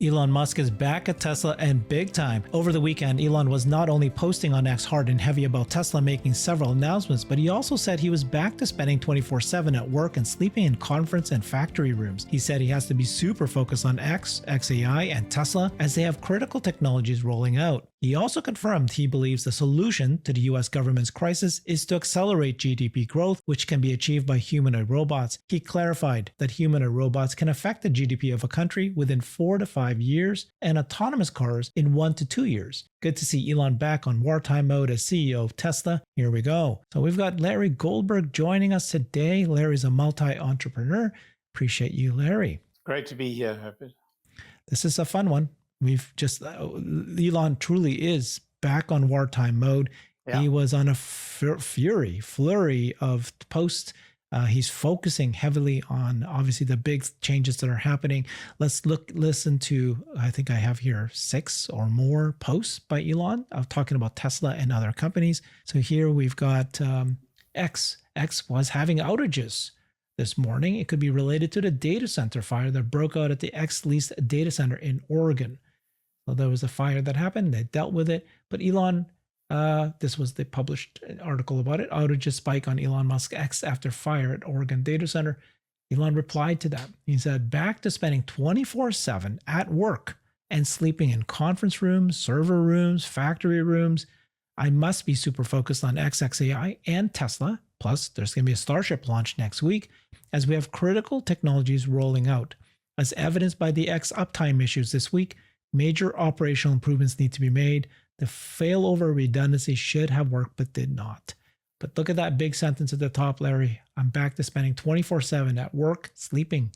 Elon Musk is back at Tesla and big time. Over the weekend, Elon was not only posting on X hard and heavy about Tesla making several announcements, but he also said he was back to spending 24/7 at work and sleeping in conference and factory rooms. He said he has to be super focused on X, XAI, and Tesla as they have critical technologies rolling out. He also confirmed he believes the solution to the US government's crisis is to accelerate GDP growth, which can be achieved by humanoid robots. He clarified that humanoid robots can affect the GDP of a country within 4 to 5 years and autonomous cars in 1 to 2 years. Good to see Elon back on wartime mode as CEO of Tesla. Here we go. So we've got Larry Goldberg joining us today. Larry's a multi-entrepreneur. Appreciate you, Larry. Great to be here, Herbert. This is a fun one. We've just, Elon truly is back on wartime mode. Yeah. He was on a flurry of posts. He's focusing heavily on obviously the big changes that are happening. Let's listen to, I think I have here 6 or more posts by Elon of talking about Tesla and other companies. So here we've got X. X was having outages this morning. It could be related to the data center fire that broke out at the X leased data center in Oregon. So there was a fire that happened. They dealt with it. But Elon, this was the published article about it. Outages spike on Elon Musk X after fire at Oregon data center. Elon replied to that. He said, back to spending 24/7 at work and sleeping in conference rooms, server rooms, factory rooms. I must be super focused on XAI and Tesla. Plus, there's going to be a Starship launch next week as we have critical technologies rolling out. As evidenced by the X uptime issues this week, major operational improvements need to be made. The failover redundancy should have worked, but did not. But look at that big sentence at the top, Larry. I'm back to spending 24/7 at work, sleeping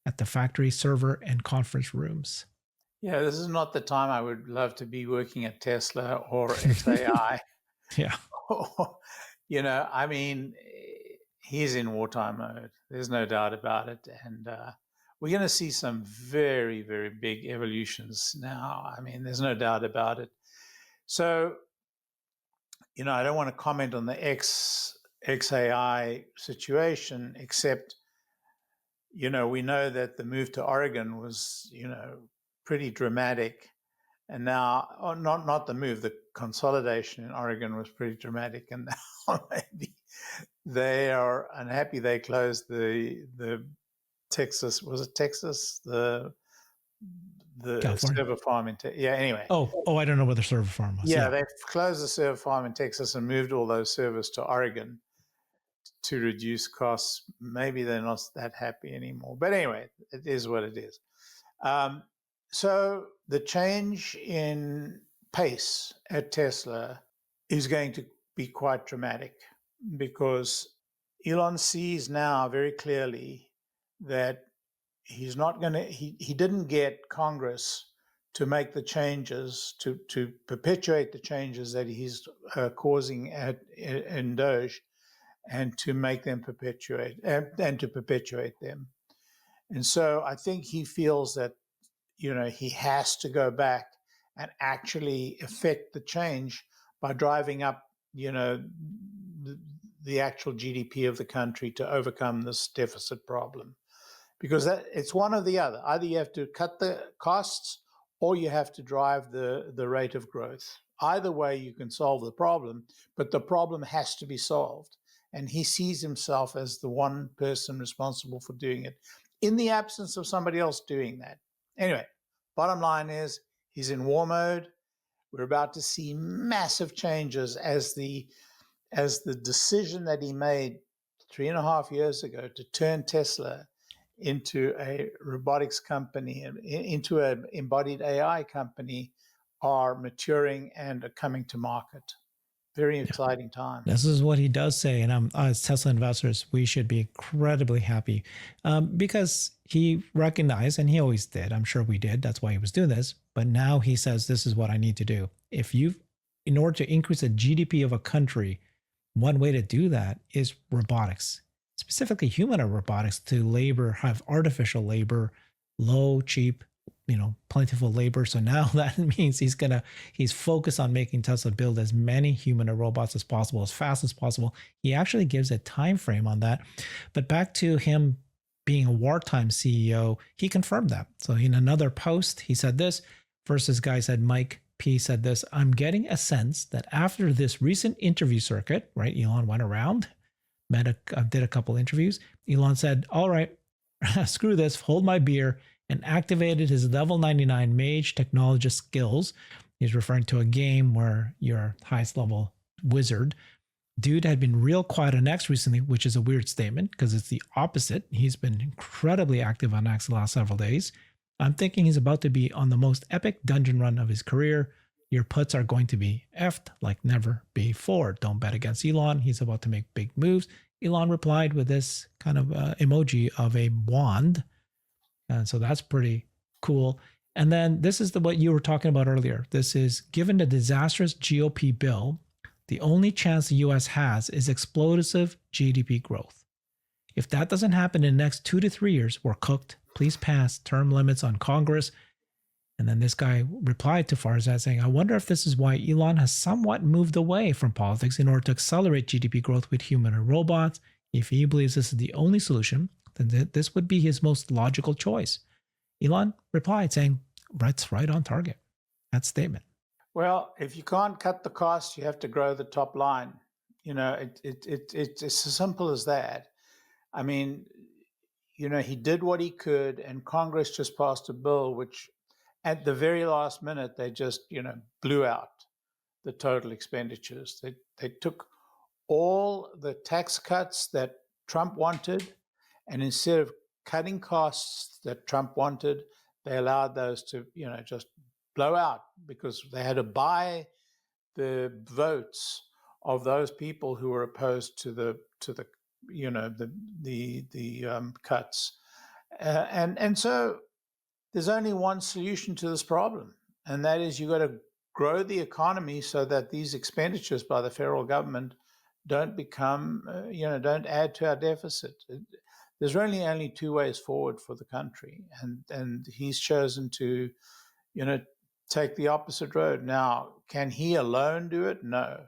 at the factory, server, and conference rooms. Yeah, this is not the time I would love to be working at Tesla or XAI. Yeah. I mean, he's in wartime mode. There's no doubt about it. And we're going to see some very, very big evolutions now. I mean, there's no doubt about it. So, I don't want to comment on the XAI situation, except, we know that the move to Oregon was, pretty dramatic. And now, not the move, the consolidation in Oregon was pretty dramatic. And now maybe they are unhappy they closed the Texas, was it Texas? The server farm in Texas. Yeah, anyway. Oh, I don't know where the server farm was. Yeah, they closed the server farm in Texas and moved all those servers to Oregon to reduce costs. Maybe they're not that happy anymore. But anyway, it is what it is. So the change in pace at Tesla is going to be quite dramatic because Elon sees now very clearly that he's not going to, he didn't get Congress to make the changes, to perpetuate the changes that he's causing in Doge and to make them perpetuate, and to perpetuate them. And so I think he feels that, he has to go back and actually affect the change by driving up, the actual GDP of the country to overcome this deficit problem. Because it's one or the other. Either you have to cut the costs or you have to drive the rate of growth. Either way, you can solve the problem, but the problem has to be solved. And he sees himself as the one person responsible for doing it in the absence of somebody else doing that. Anyway, bottom line is he's in war mode. We're about to see massive changes as the decision that he made 3.5 years ago to turn Tesla into a robotics company and into an embodied AI company are maturing and are coming to market. Very exciting time. This is what he does say. And as Tesla investors, we should be incredibly happy because he recognized, and he always did, I'm sure we did, that's why he was doing this. But now he says, this is what I need to do. In order to increase the GDP of a country, one way to do that is robotics, specifically humanoid robotics, to have artificial labor, low, cheap, plentiful labor. So now that means he's focused on making Tesla build as many humanoid robots as possible, as fast as possible. He actually gives a time frame on that. But back to him being a wartime CEO, he confirmed that. So in another post, he said this. First, this guy said, Mike P said this, I'm getting a sense that after this recent interview circuit, right, Elon went around, did a couple interviews. Elon said, all right, screw this, hold my beer, and activated his level 99 mage technologist skills. He's referring to a game where you're highest level wizard. Dude had been real quiet on X recently, which is a weird statement because it's the opposite. He's been incredibly active on X the last several days. I'm thinking he's about to be on the most epic dungeon run of his career. Your puts are going to be effed like never before. Don't bet against Elon. He's about to make big moves. Elon replied with this kind of emoji of a wand. And so that's pretty cool. And then this is what you were talking about earlier. This is, given the disastrous GOP bill, the only chance the US has is explosive GDP growth. If that doesn't happen in the next 2 to 3 years, we're cooked. Please pass term limits on Congress. And then this guy replied to Farzad saying, I wonder if this is why Elon has somewhat moved away from politics in order to accelerate GDP growth with humanoid robots. If he believes this is the only solution, then this would be his most logical choice. Elon replied saying, that's right on target. That statement. Well, if you can't cut the costs, you have to grow the top line. It's as simple as that. I mean, he did what he could, and Congress just passed a bill which at the very last minute, they just, blew out the total expenditures. They took all the tax cuts that Trump wanted, and instead of cutting costs that Trump wanted, they allowed those to, just blow out because they had to buy the votes of those people who were opposed to the cuts, and so there's only one solution to this problem, and that is you got to grow the economy so that these expenditures by the federal government don't become, don't add to our deficit. There's really only two ways forward for the country, and he's chosen to, take the opposite road. Now, can he alone do it? No.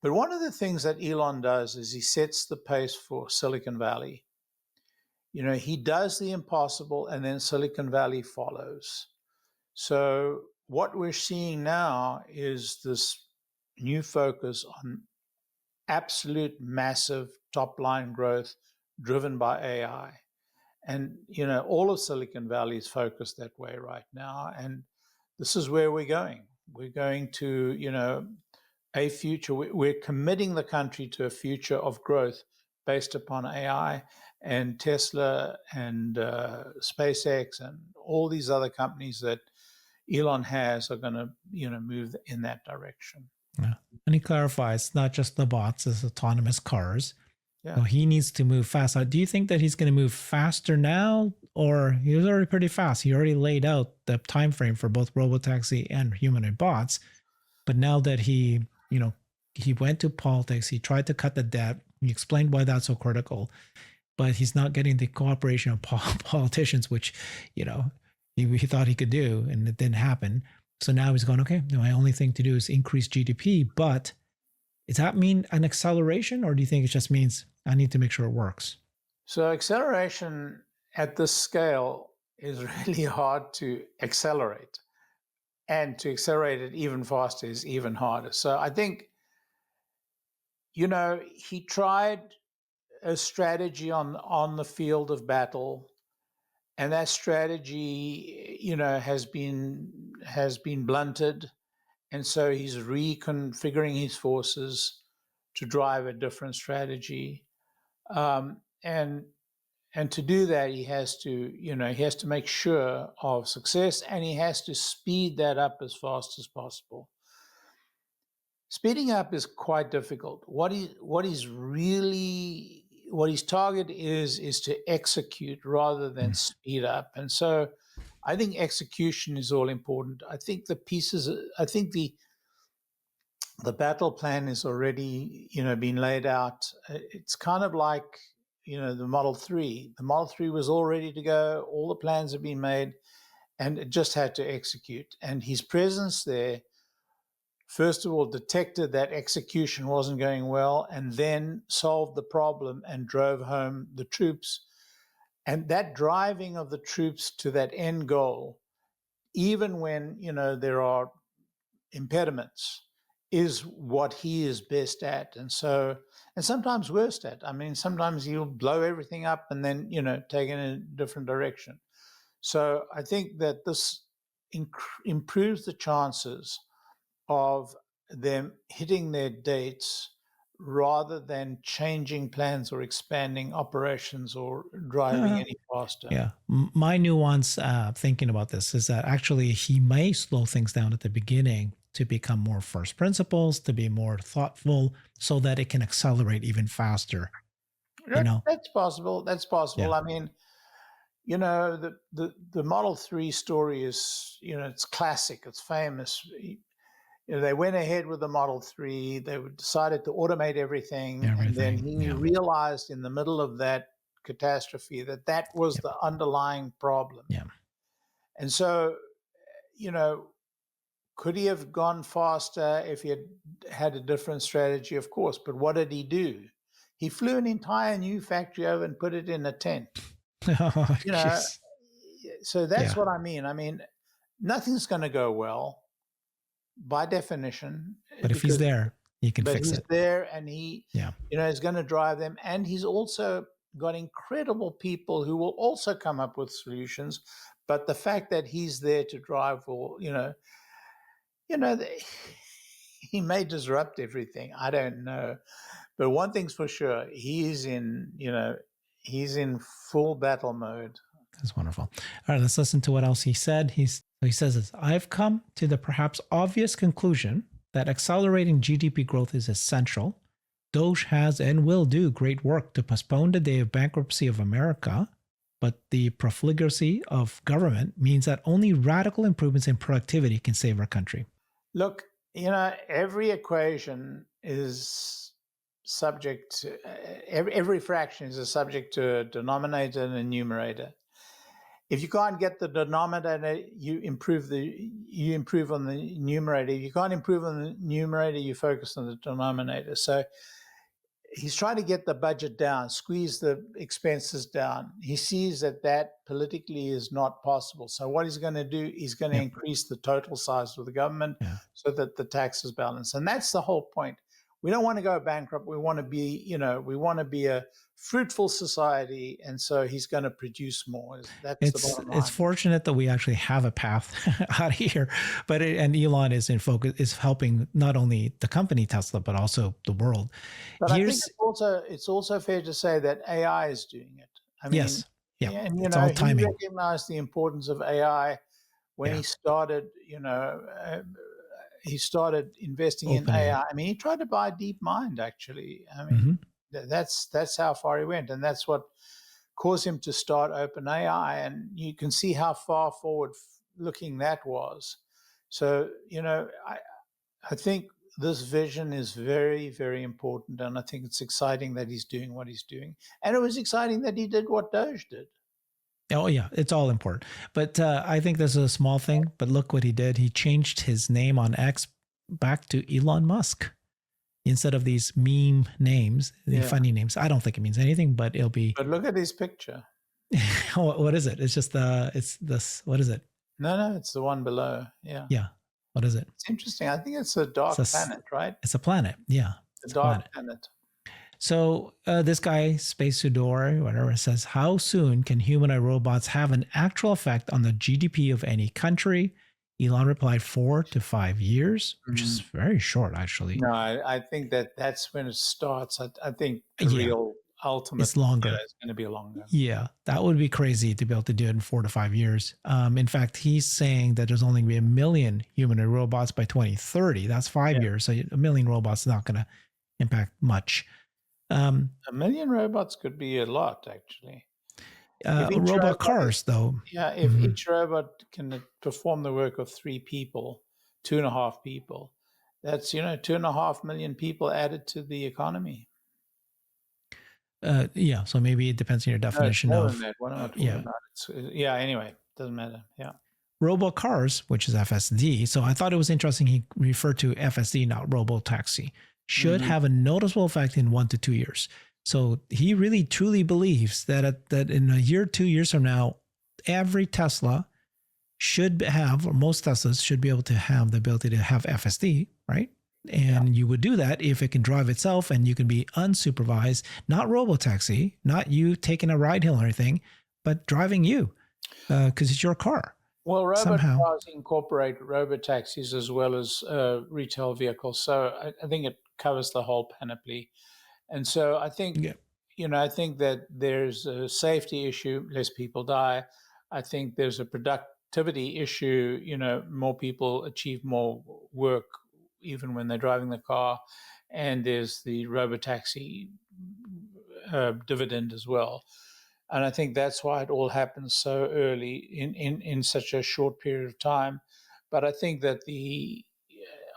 But one of the things that Elon does is he sets the pace for Silicon Valley. He does the impossible and then Silicon Valley follows. So what we're seeing now is this new focus on absolute massive top line growth driven by AI. And, all of Silicon Valley is focused that way right now. And this is where we're going. We're going to, a future, we're committing the country to a future of growth based upon AI, and Tesla and SpaceX and all these other companies that Elon has are going to, move in that direction. Yeah. And he clarifies, it's not just the bots, it's autonomous cars. Yeah. So he needs to move fast. Do you think that he's going to move faster now, or he was already pretty fast? He already laid out the time frame for both robotaxi and humanoid bots. But now that he went to politics, he tried to cut the debt. He explained why that's so critical, but he's not getting the cooperation of politicians, which, he thought he could do, and it didn't happen. So now he's going, okay, my only thing to do is increase GDP. But does that mean an acceleration, or do you think it just means I need to make sure it works? So acceleration at this scale is really hard to accelerate. And to accelerate it even faster is even harder. So I think, he tried a strategy on the field of battle, and that strategy, has been blunted, and so he's reconfiguring his forces to drive a different strategy, and to do that, he has to make sure of success, and he has to speed that up as fast as possible. Speeding up is quite difficult. What his target is to execute rather than speed up. And so I think execution is all important. I think the battle plan is already, been laid out. It's kind of like, the Model 3. The Model 3 was all ready to go. All the plans have been made, and it just had to execute. And his presence there, first of all, detected that execution wasn't going well, and then solved the problem and drove home the troops And that driving of the troops to that end goal, even when, there are impediments, is what he is best at. And sometimes worst at. I mean, sometimes he'll blow everything up and then, take it in a different direction. So I think that this improves the chances of them hitting their dates rather than changing plans or expanding operations or driving any faster. Yeah. My nuance thinking about this is that actually he may slow things down at the beginning to become more first principles, to be more thoughtful, so that it can accelerate even faster. That's possible. That's possible. Yeah. I mean, the Model 3 story is, it's classic. It's famous. They went ahead with the Model 3. They decided to automate everything. And then he realized in the middle of that catastrophe that was the underlying problem. Yeah. And so, could he have gone faster if he had a different strategy? Of course. But what did he do? He flew an entire new factory over and put it in a tent. So that's what I mean. I mean, nothing's going to go well by definition. But if he's there, he can fix it. But he's there, and he, is going to drive them. And he's also got incredible people who will also come up with solutions. But the fact that he's there to drive will, he may disrupt everything. I don't know. But one thing's for sure, he's in full battle mode. That's wonderful. All right, let's listen to what else he said. He says this: I've come to the perhaps obvious conclusion that accelerating GDP growth is essential. Doge has and will do great work to postpone the day of bankruptcy of America, but the profligacy of government means that only radical improvements in productivity can save our country. Look, every equation is subject to, every fraction is a subject to a denominator and a numerator. If you can't get the denominator, you improve on the numerator. If you can't improve on the numerator, you focus on the denominator. So he's trying to get the budget down, squeeze the expenses down. He sees that politically is not possible. So what he's going to do, he's going to increase the total size of the government so that the tax is balanced. And that's the whole point. We don't want to go bankrupt. We want to be, a fruitful society. And so he's going to produce more. That's the bottom line. It's fortunate that we actually have a path out of here, and Elon is in focus, is helping not only the company Tesla, but also the world. But I think it's also fair to say that AI is doing it. I mean, yes. Yeah. And, it's all timing. He recognized the importance of AI when he started, he started investing in AI. I mean, he tried to buy DeepMind, actually. I mean, that's how far he went. And that's what caused him to start OpenAI. And you can see how far forward looking that was. So, I think this vision is very, very important. And I think it's exciting that he's doing what he's doing. And it was exciting that he did what Doge did. Oh, yeah, it's all important. But I think this is a small thing. But look what he did. He changed his name on X back to Elon Musk instead of these meme names, the funny names. I don't think it means anything, but it'll be. But look at his picture. What is it? It's just it's this. What is it? No, it's the one below. Yeah. Yeah. What is it? It's interesting. I think it's a dark planet, right? It's a planet. Yeah. It's a dark planet. So this guy, Space Sudor, whatever, says, how soon can humanoid robots have an actual effect on the GDP of any country? Elon replied 4 to 5 years, which is very short, actually. No, I think that's when it starts. I think the real ultimate it's longer. It's going to be longer. Yeah, that would be crazy to be able to do it in 4 to 5 years. In fact, he's saying that there's only going to be 1 million humanoid robots by 2030. That's 5 years. So 1 million robots is not going to impact much. 1 million robots could be a lot, actually. Robot cars, though. Yeah, if each robot can perform the work of 3 people, 2.5 people, that's 2.5 million people added to the economy. Yeah, so maybe it depends on your definition of. That. What am I talking about? Anyway, doesn't matter. Yeah. Robo cars, which is FSD. So I thought it was interesting he referred to FSD, not robo taxi. Should have a noticeable effect in 1 to 2 years. So he really truly believes that that in a year, 2 years from now, every Tesla should have, or most Teslas should be able to have the ability to have FSD, right? And you would do that if it can drive itself and you can be unsupervised, not robotaxi, not you taking a ride hail or anything, but driving you because it's your car. Well, robot somehow. cars incorporate robotaxis as well as retail vehicles. So I think it covers the whole panoply. And so I think, I think that there's a safety issue, less people die. I think there's a productivity issue, more people achieve more work even when they're driving the car. And there's the robotaxi dividend as well. And I think that's why it all happens so early in such a short period of time. But I think that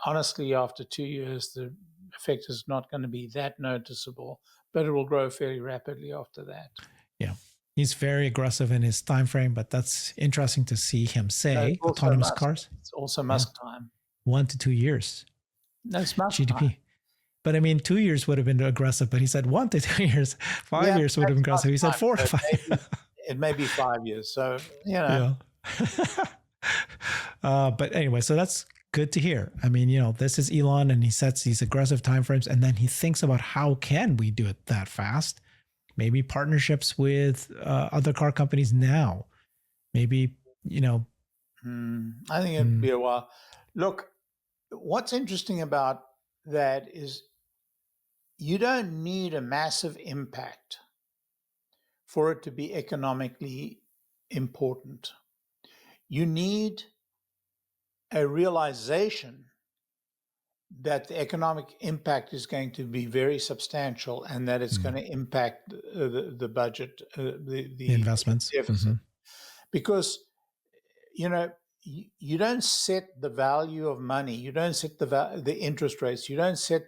honestly, after 2 years, the effect is not going to be that noticeable, but it will grow fairly rapidly after that. Yeah. He's very aggressive in his time frame, but that's interesting to see him say autonomous cars. It's also Musk time. 1 to 2 years. That's Musk GDP. time. But I mean, 2 years would have been aggressive, but he said 1 to 2 years. 5 years would have been aggressive. He said 4 to 5. It may be 5 years. So, Yeah. But anyway, so that's good to hear. I mean, this is Elon and he sets these aggressive timeframes and then he thinks about how can we do it that fast? Maybe partnerships with other car companies now. Maybe, I think it'd be a while. Look, what's interesting about that is you don't need a massive impact for it to be economically important. You need a realization that the economic impact is going to be very substantial and that it's going to impact the budget, the investments. Deficit. Because, you don't set the value of money. You don't set the interest rates. You don't set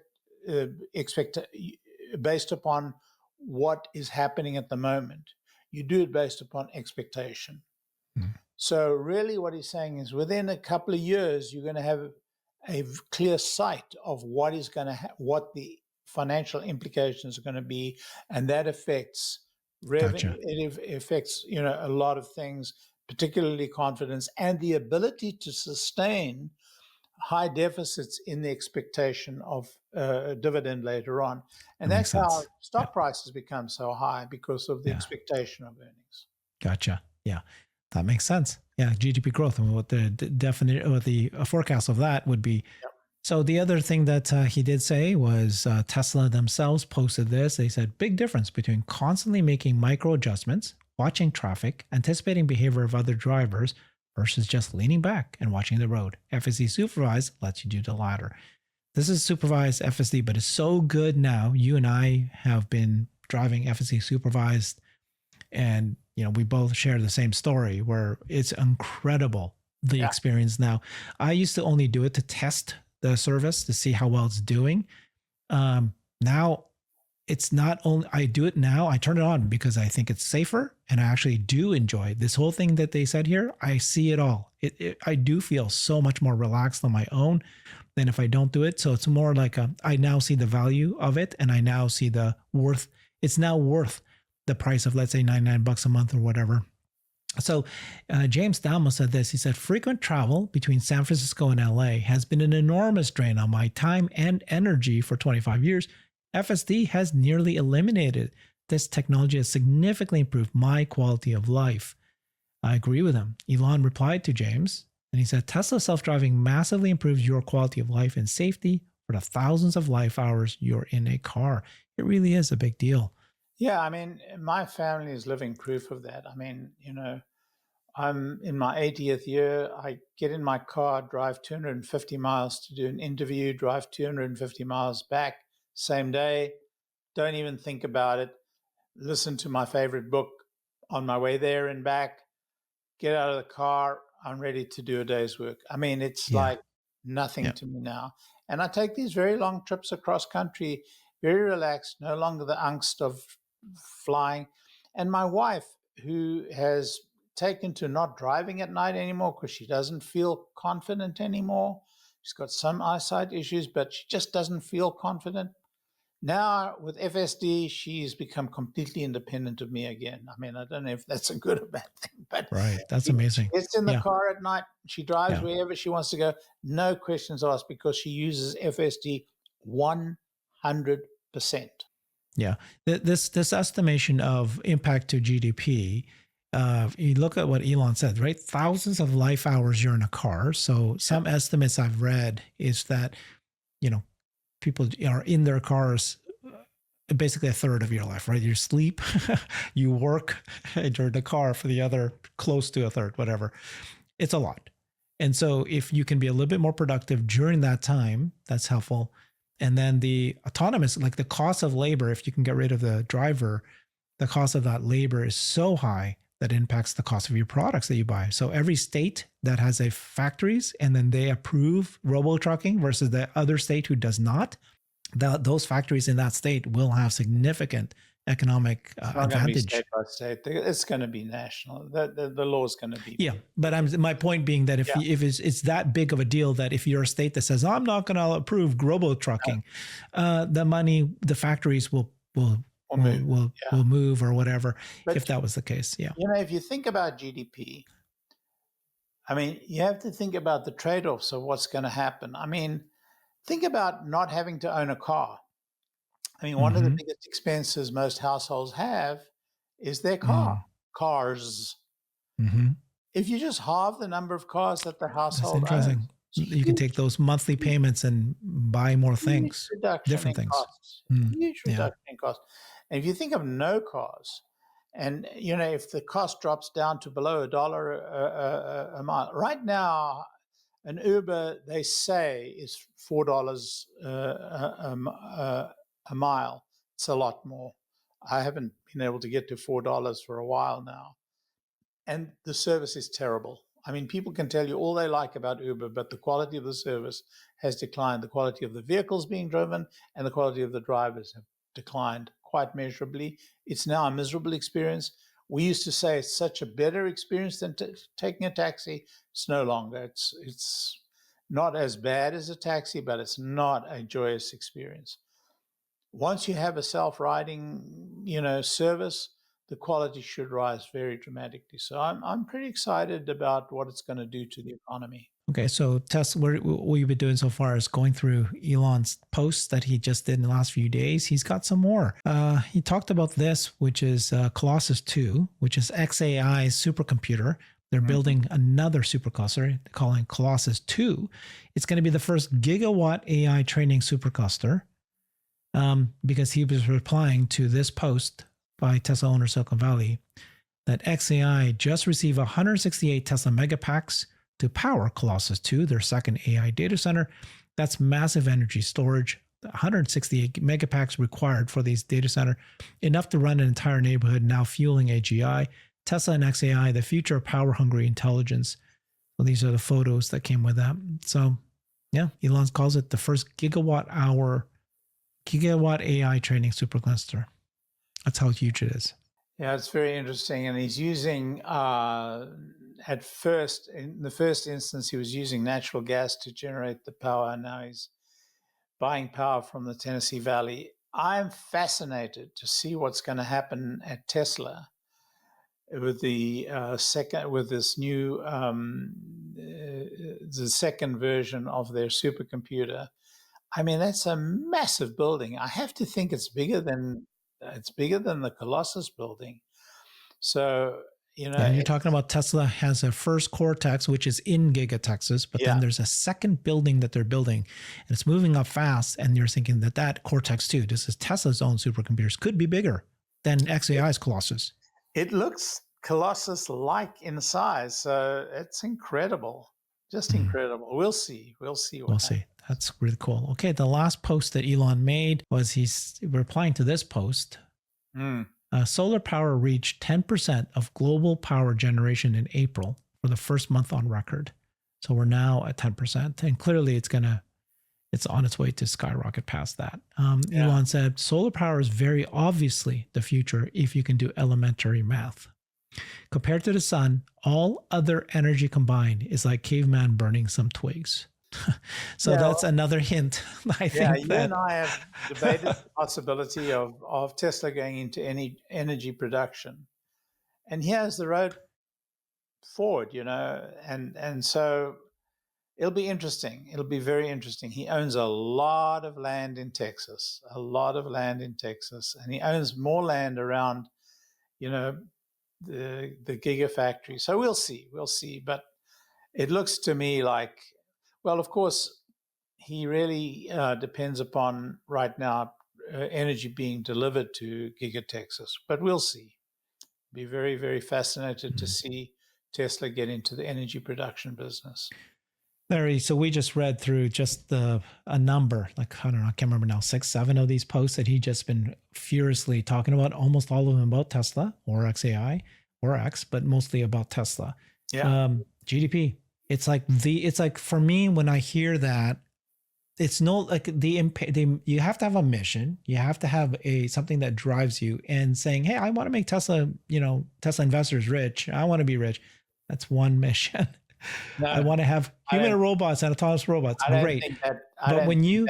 based upon what is happening at the moment. You do it based upon expectation. So really what he's saying is within a couple of years, you're going to have a clear sight of what is going to what the financial implications are going to be. And that affects revenue. Gotcha. It affects, a lot of things, particularly confidence and the ability to sustain high deficits in the expectation of a dividend later on. And that's how stock prices become so high because of the expectation of earnings. Gotcha. Yeah, that makes sense. Yeah, GDP growth and what the definite or the forecast of that would be. Yep. So the other thing that he did say was Tesla themselves posted this. They said big difference between constantly making micro adjustments, watching traffic, anticipating behavior of other drivers versus just leaning back and watching the road. FSD supervised lets you do the latter. This is supervised FSD, but it's so good now. You and I have been driving FSD supervised, and we both share the same story where it's incredible, the experience now. I used to only do it to test the service to see how well it's doing. Now it's not only, I do it now, I turn it on because I think it's safer and I actually do enjoy this whole thing that they said here. I see it all. I do feel so much more relaxed on my own than if I don't do it. So it's more like I now see the value of it and I now see the worth. It's now worth the price of, let's say, $99 a month or whatever. So James Dalmo said this. He said, frequent travel between San Francisco and LA has been an enormous drain on my time and energy for 25 years. FSD has nearly eliminated. This technology has significantly improved my quality of life. I agree with him. Elon replied to James, and he said, Tesla self-driving massively improves your quality of life and safety for the thousands of life hours you're in a car. It really is a big deal. Yeah, I mean, my family is living proof of that. I mean, I'm in my 80th year. I get in my car, drive 250 miles to do an interview, drive 250 miles back, same day, don't even think about it, listen to my favorite book on my way there and back, get out of the car, I'm ready to do a day's work. I mean, it's like nothing to me now. And I take these very long trips across country, very relaxed, no longer the angst of flying. And my wife, who has taken to not driving at night anymore because she doesn't feel confident anymore. She's got some eyesight issues, but she just doesn't feel confident. Now with FSD, she's become completely independent of me again. I mean, I don't know if that's a good or bad thing, but Right. That's amazing. It's in the Yeah. car at night. She drives Yeah. wherever she wants to go. No questions asked because she uses FSD 100%. Yeah. This estimation of impact to GDP, you look at what Elon said, right? Thousands of life hours you're in a car. So some estimates I've read is that, people are in their cars basically a third of your life, right? You sleep, you work, and you're in the car for the other close to a third, whatever. It's a lot. And so if you can be a little bit more productive during that time, that's helpful. And then the autonomous, like the cost of labor, if you can get rid of the driver, the cost of that labor is so high that impacts the cost of your products that you buy. So every state that has a factories and then they approve robo trucking versus the other state who does not, those factories in that state will have significant economic advantage. State by state. It's going to be national. The law is going to be. Yeah, but my point being that if it's that big of a deal that if you're a state that says I'm not going to approve robo trucking, the factories will move or whatever. But if that was the case, if you think about GDP, I mean, you have to think about the trade-offs of what's going to happen. I mean, think about not having to own a car. I mean, one of the biggest expenses most households have is their cars. If you just halve the number of cars that the household owns, you can take those monthly payments and buy more things, different things. Huge reduction in costs. And if you think of no cars, and if the cost drops down to below $1 a mile, right now, an Uber, they say, is $4 a mile. It's a lot more. I haven't been able to get to $4 for a while now. And the service is terrible. I mean, people can tell you all they like about Uber, but the quality of the service has declined. The quality of the vehicles being driven and the quality of the drivers have declined quite measurably. It's now a miserable experience. We used to say it's such a better experience than taking a taxi. It's no longer. It's not as bad as a taxi, but it's not a joyous experience. Once you have a self-riding, service, the quality should rise very dramatically. So I'm pretty excited about what it's going to do to the economy. Okay, so Tess, what we've been doing so far is going through Elon's posts that he just did in the last few days. He's got some more. He talked about this, which is Colossus 2, which is xAI's supercomputer. They're building another supercluster, calling Colossus 2. It's going to be the first gigawatt AI training supercluster, because he was replying to this post by Tesla owner Silicon Valley that xAI just received 168 Tesla megapacks to power Colossus 2, their second AI data center. That's massive energy storage, 168 megapacks required for these data center, enough to run an entire neighborhood, now fueling AGI. Tesla and xAI, the future of power-hungry intelligence. So these are the photos that came with that. So yeah, Elon calls it the first gigawatt AI training supercluster. That's how huge it is. Yeah, it's very interesting. And he's using, in the first instance, he was using natural gas to generate the power. And now he's buying power from the Tennessee Valley. I'm fascinated to see what's going to happen at Tesla with the second version of their supercomputer. I mean, that's a massive building. I have to think it's bigger than the Colossus building. So, you're talking about Tesla has a first Cortex, which is in Giga Texas, but then there's a second building that they're building, and it's moving up fast. And you're thinking that Cortex 2, this is Tesla's own supercomputers, could be bigger than xAI's Colossus. It looks Colossus-like in size, so it's incredible, just incredible. We'll see. We'll see. That's really cool. Okay, the last post that Elon made was he's replying to this post. Solar power reached 10% of global power generation in April for the first month on record. So we're now at 10%, and clearly it's on its way to skyrocket past that. Elon said, solar power is very obviously the future if you can do elementary math. Compared to the sun, all other energy combined is like caveman burning some twigs. So that's another hint. I think you that and I have debated the possibility of Tesla going into any energy production. And here's the road forward, and so it'll be interesting. It'll be very interesting. He owns a lot of land in Texas, and he owns more land around, the gigafactory. So we'll see. But it looks to me like, well, of course, he really depends upon right now energy being delivered to Giga Texas. But we'll see. Be very, very fascinated to see Tesla get into the energy production business. Larry, so we just read through just a number, like, I don't know, I can't remember now, 6, 7 of these posts that he just been furiously talking about, almost all of them about Tesla or XAI or X, but mostly about Tesla. Yeah. GDP. It's like for me, when I hear that, it's no like you have to have a mission. You have to have something that drives you, and saying, hey, I want to make Tesla, Tesla investors rich. I want to be rich. That's one mission. No, I want to have human robots and autonomous robots. Great. But when you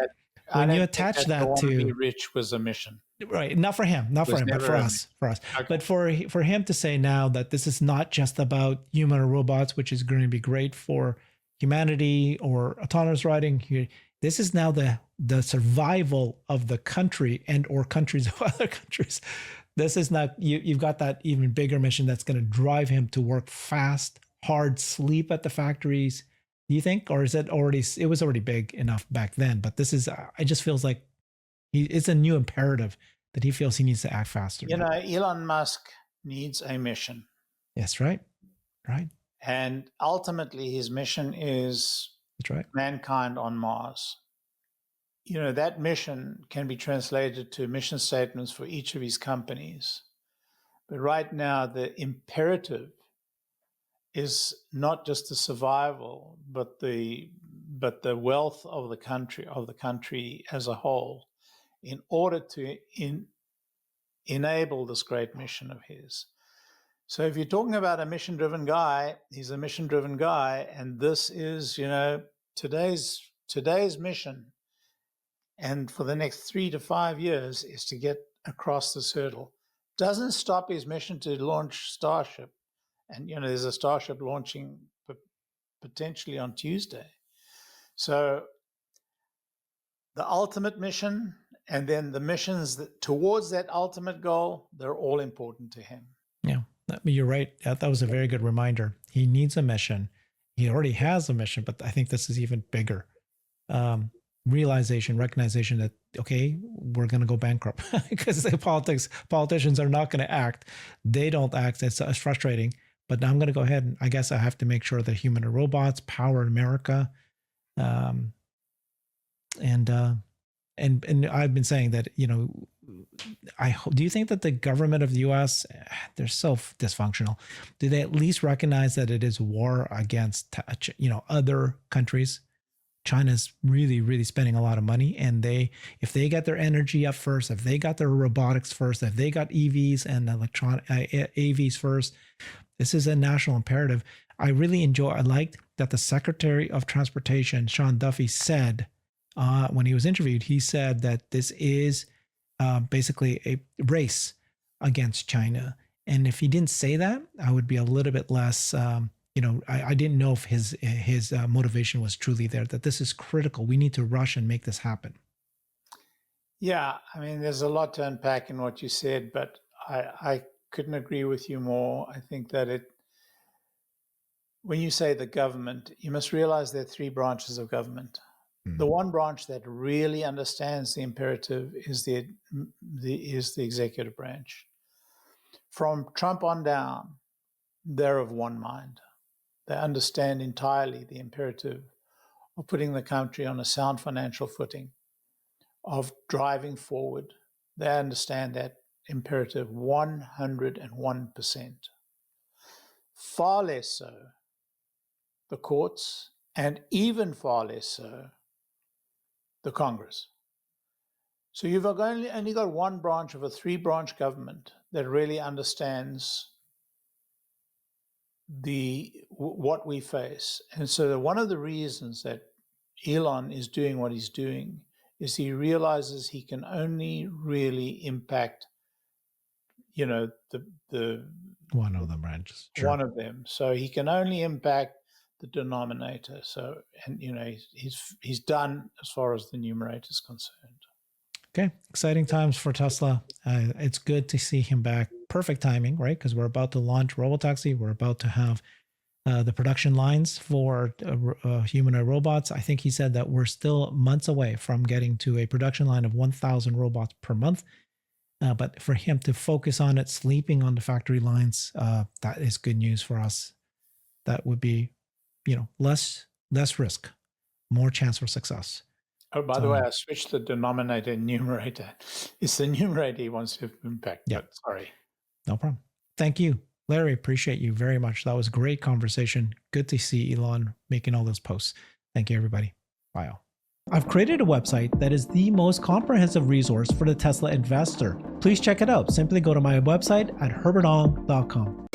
attach that to be rich was a mission. Right. Not for him, but for us. Okay. But for him to say now that this is not just about human or robots, which is going to be great for humanity or autonomous riding. This is now the survival of the country and or countries of other countries. This is not, you've got that even bigger mission that's going to drive him to work fast, hard, sleep at the factories. Do you think, or is it was already big enough back then, but this is, it just feels like it's a new imperative that he feels he needs to act faster. Elon Musk needs a mission. Yes, right. And ultimately his mission is mankind on Mars. That mission can be translated to mission statements for each of his companies. But right now, the imperative is not just the survival, but the wealth of the country as a whole, in order to enable this great mission of his. So if you're talking about a mission-driven guy, he's a mission-driven guy, and this is, today's mission. And for the next 3 to 5 years is to get across this hurdle. Doesn't stop his mission to launch Starship. And, there's a Starship launching potentially on Tuesday. So the ultimate mission and then the missions towards that ultimate goal, they're all important to him. Yeah, you're right. That was a very good reminder. He needs a mission. He already has a mission, but I think this is even bigger. Recognition that, okay, we're going to go bankrupt because the politicians are not going to act. They don't act. It's frustrating, but I'm going to go ahead and I guess I have to make sure that human and robots power America. And I've been saying that, do you think that the government of the U.S., they're so dysfunctional? Do they at least recognize that it is war against, other countries? China's really, really spending a lot of money, and if they get their energy up first, if they got their robotics first, if they got EVs and AVs first, this is a national imperative. I liked that the Secretary of Transportation, Sean Duffy, said when he was interviewed, he said that this is basically a race against China. And if he didn't say that, I would be a little bit less I didn't know if his motivation was truly there, that this is critical. We need to rush and make this happen. Yeah, there's a lot to unpack in what you said, but I couldn't agree with you more. I think that when you say the government, you must realize there are 3 branches of government. The one branch that really understands the imperative is the executive branch. From Trump on down, they're of one mind. They understand entirely the imperative of putting the country on a sound financial footing, of driving forward. They understand that imperative 101%. Far less so the courts, and even far less so the Congress. So you've only got one branch of a 3-branch government that really understands what we face. And so one of the reasons that Elon is doing what he's doing is he realizes he can only really impact, the one of the branches. Sure. One of them. So he can only impact the denominator. So, and he's done as far as the numerator is concerned. Okay, exciting times for Tesla. It's good to see him back. Perfect timing, right? Because we're about to launch Robotaxi. We're about to have the production lines for humanoid robots. I think he said that we're still months away from getting to a production line of 1,000 robots per month. But for him to focus on it, sleeping on the factory lines, that is good news for us. That would be, less risk, more chance for success. Oh, by the way, I switched the denominator and numerator. It's the numerator he wants to impact. Yeah. Sorry. No problem. Thank you, Larry. Appreciate you very much. That was a great conversation. Good to see Elon making all those posts. Thank you, everybody. Bye all. I've created a website that is the most comprehensive resource for the Tesla investor. Please check it out. Simply go to my website at herbertong.com.